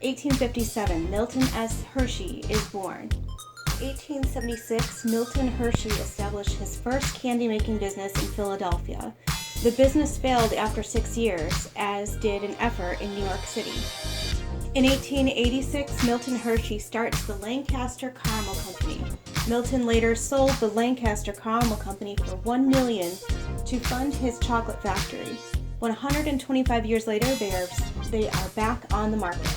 1857, Milton S. Hershey is born. 1876, Milton Hershey established his first candy-making business in Philadelphia. The business failed after 6 years, as did an effort in New York City. In 1886, Milton Hershey starts the Lancaster Caramel Company. Milton later sold the Lancaster Caramel Company for $1 million to fund his chocolate factory. 125 years later, they are back on the market.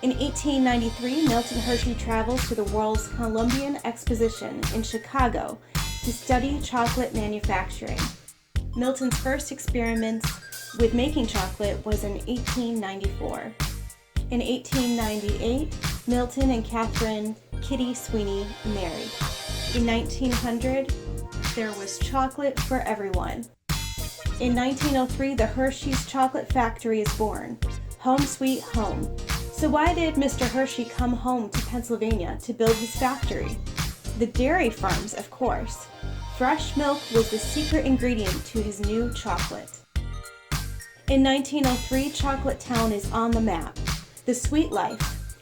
In 1893, Milton Hershey travels to the world's Columbian Exposition in Chicago to study chocolate manufacturing. Milton's first experiments with making chocolate was in 1894. In 1898, Milton and Catherine Kitty Sweeney married. In 1900, there was chocolate for everyone. In 1903, the Hershey's Chocolate Factory is born. Home sweet home. So why did Mr. Hershey come home to Pennsylvania to build his factory? The dairy farms, of course. Fresh milk was the secret ingredient to his new chocolate. In 1903, Chocolate Town is on the map. The sweet life.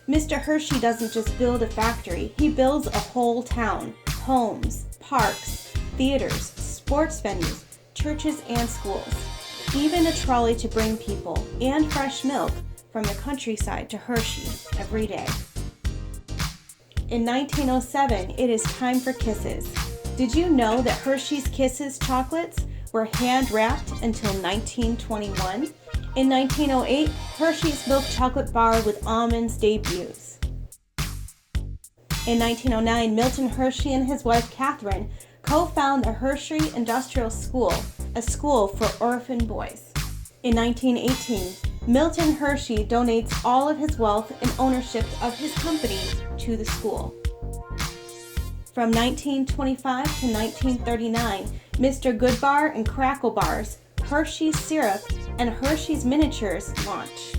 Mr. Hershey doesn't just build a factory, he builds a whole town. Homes, parks, theaters, sports venues, churches and schools. Even a trolley to bring people and fresh milk from the countryside to Hershey every day. In 1907, it is time for Kisses. Did you know that Hershey's Kisses chocolates were hand-wrapped until 1921? In 1908, Hershey's milk chocolate bar with almonds debuts. In 1909, Milton Hershey and his wife Catherine co-found the Hershey Industrial School, a school for orphan boys. In 1918, Milton Hershey donates all of his wealth and ownership of his company to the school. From 1925 to 1939, Mr. Goodbar and Crackle Bars, Hershey's Syrup, and Hershey's Miniatures launch.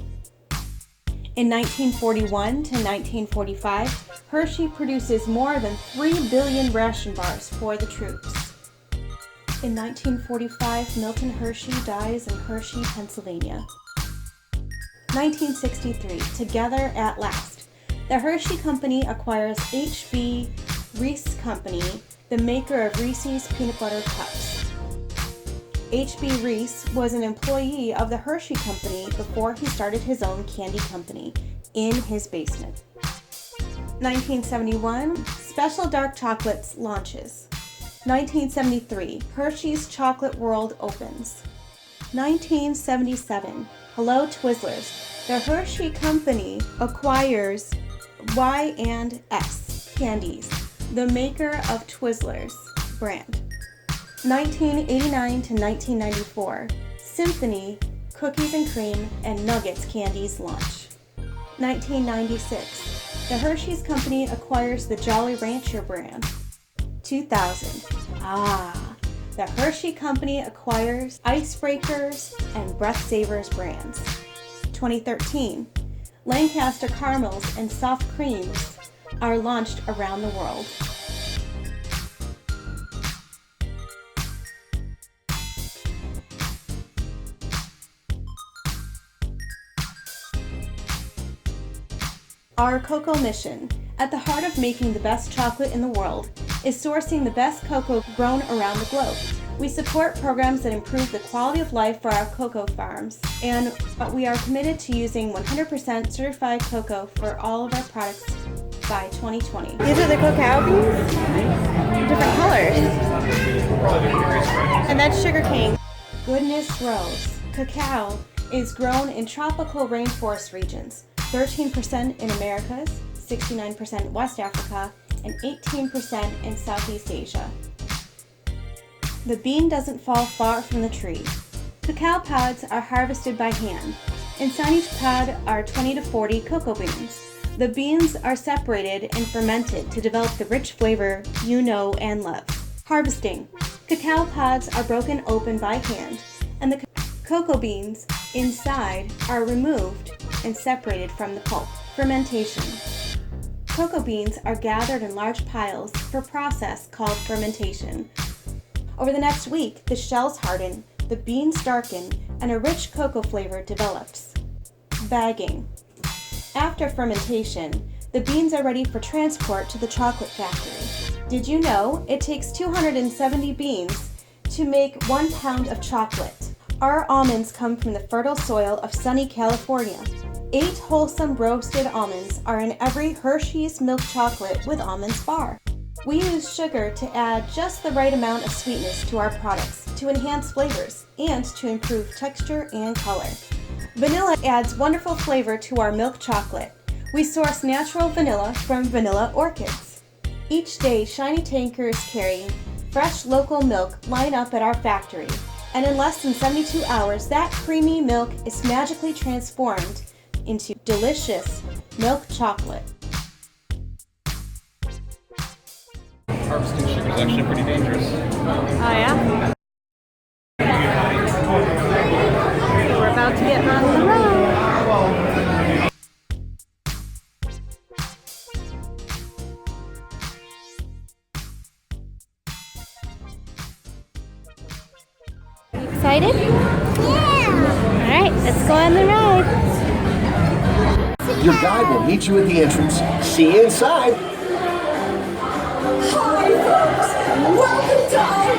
In 1941 to 1945, Hershey produces more than 3 billion ration bars for the troops. In 1945, Milton Hershey dies in Hershey, Pennsylvania. 1963, Together at Last. The Hershey Company acquires H.B. Reese Company, the maker of Reese's Peanut Butter Cups. H.B. Reese was an employee of the Hershey Company before he started his own candy company in his basement. 1971, Special Dark Chocolates launches. 1973, Hershey's Chocolate World opens. 1977, Hello Twizzlers. The Hershey Company acquires Y&S Candies, the maker of Twizzlers brand. 1989 to 1994, Symphony Cookies and Cream and Nuggets Candies launch. 1996, the Hershey's Company acquires the Jolly Rancher brand. 2000, the Hershey Company acquires Icebreakers and Breath Savers brands. 2013, Lancaster Caramels and Soft Creams are launched around the world. Our cocoa mission, at the heart of making the best chocolate in the world, is sourcing the best cocoa grown around the globe. We support programs that improve the quality of life for our cocoa farms, and we are committed to using 100% certified cocoa for all of our products by 2020. These are the cacao beans? Different colors. And that's sugar cane. Goodness Rose. Cacao is grown in tropical rainforest regions, 13% in Americas, 69% West Africa, and 18% in Southeast Asia. The bean doesn't fall far from the tree. Cacao pods are harvested by hand. Inside each pod are 20 to 40 cocoa beans. The beans are separated and fermented to develop the rich flavor you know and love. Harvesting. Cacao pods are broken open by hand, and the cocoa beans inside are removed and separated from the pulp. Fermentation. Cocoa beans are gathered in large piles for a process called fermentation. Over the next week, the shells harden, the beans darken, and a rich cocoa flavor develops. Bagging. After fermentation, the beans are ready for transport to the chocolate factory. Did you know it takes 270 beans to make 1 pound of chocolate? Our almonds come from the fertile soil of sunny California. 8 wholesome roasted almonds are in every Hershey's milk chocolate with almonds bar. We use sugar to add just the right amount of sweetness to our products to enhance flavors and to improve texture and color. Vanilla adds wonderful flavor to our milk chocolate. We source natural vanilla from vanilla orchids. Each day, shiny tankers carrying fresh local milk line up at our factory, and in less than 72 hours, that creamy milk is magically transformed into delicious milk chocolate. Harvesting sugar is actually pretty dangerous. Oh yeah? We're about to get on the road. Excited? Yeah! Alright, let's go on the ride. Your guide will meet you at the entrance. See you inside. Hi folks, welcome to our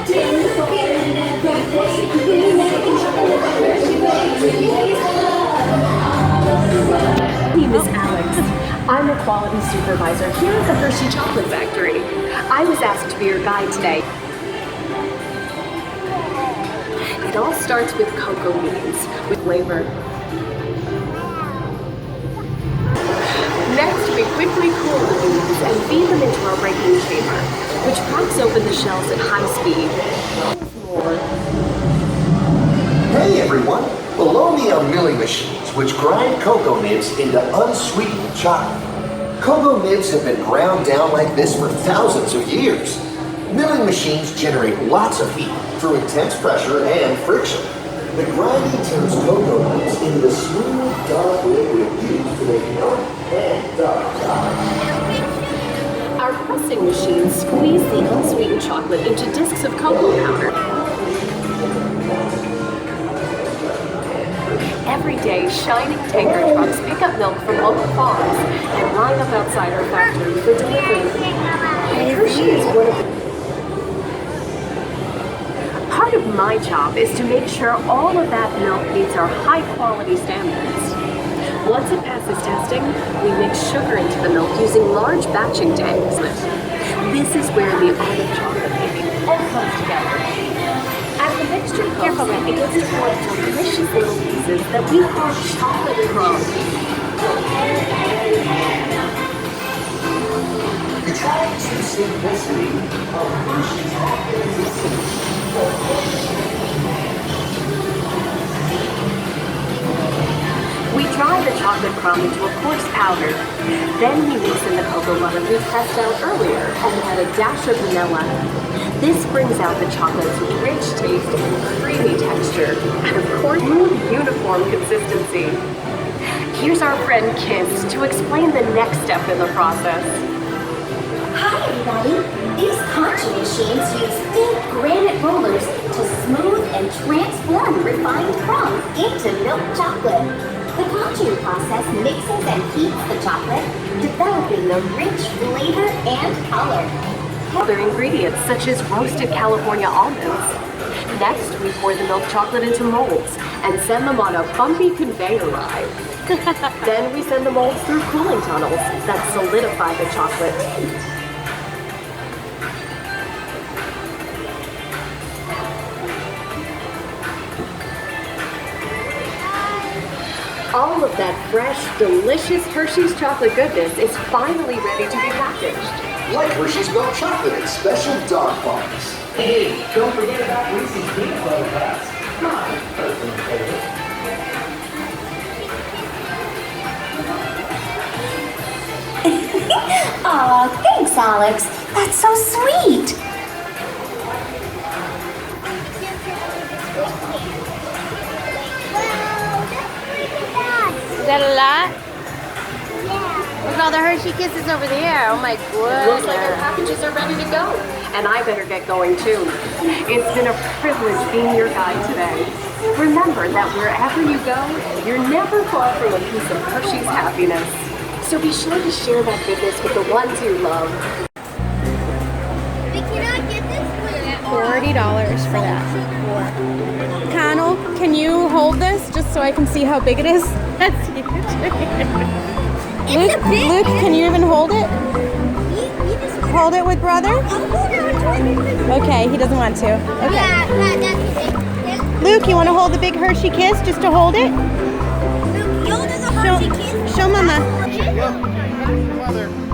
My name is Alex. I'm a quality supervisor here at the Hershey Chocolate Factory. I was asked to be your guide today. It all starts with cocoa beans with flavor. Next, we quickly cool the beans and feed them into our breaking chamber, which cracks open the shells at high speed. Hey everyone, below me are milling machines which grind cocoa nibs into unsweetened chocolate. Cocoa nibs have been ground down like this for thousands of years. Milling machines generate lots of heat through intense pressure and friction. The grinding turns cocoa nibs into the smooth, dark liquid used to make milk and dark chocolate. Our pressing machines squeeze the unsweetened chocolate into discs of cocoa powder. Every day, shining tanker trucks pick up milk from local farms and line up outside our factory for delivery. Hershey is one of the Part of my job is to make sure all of that milk meets our high-quality standards. Once it passes testing, we mix sugar into the milk using large batching tanks. This is where the art of chocolate making all comes together. As the mixture cooks, it gets towards delicious little pieces that we call chocolate crumbs. Try to simplicity of Hershey's chocolate. We dry the chocolate crumb into a coarse powder. Then we mix in the cocoa butter we pressed out earlier and add a dash of vanilla. This brings out the chocolate's rich taste and creamy texture, and of course, smooth, uniform consistency. Here's our friend Kiss to explain the next step in the process. Hi everybody! These concha machines use thick granite rollers to smooth and transform refined crumbs into milk chocolate. The conching process mixes and heats the chocolate, developing the rich flavor and color. Other ingredients such as roasted California almonds. Next, we pour the milk chocolate into molds and send them on a bumpy conveyor ride. Then we send the molds through cooling tunnels that solidify the chocolate. All of that fresh, delicious Hershey's chocolate goodness is finally ready to be packaged. Like Hershey's milk chocolate in special dark bombs. Hey, don't forget about Reese's peanut butter cups. My personal favorite. Aw, thanks, Alex. That's so sweet. Is that a lot? Yeah. Look at all the Hershey Kisses over there. Oh my goodness. Looks like our packages are ready to go. And I better get going too. It's been a privilege being your guide today. Remember that wherever you go, you're never far from a piece of Hershey's happiness. So be sure to share that goodness with the ones you love. $40 for that. Connell, can you hold this just so I can see how big it is? That's huge. Luke, can you even hold it? Hold it with brother? Okay, he doesn't want to. Okay. Luke, you want to hold the big Hershey kiss just to hold it? Show Mama. Mother.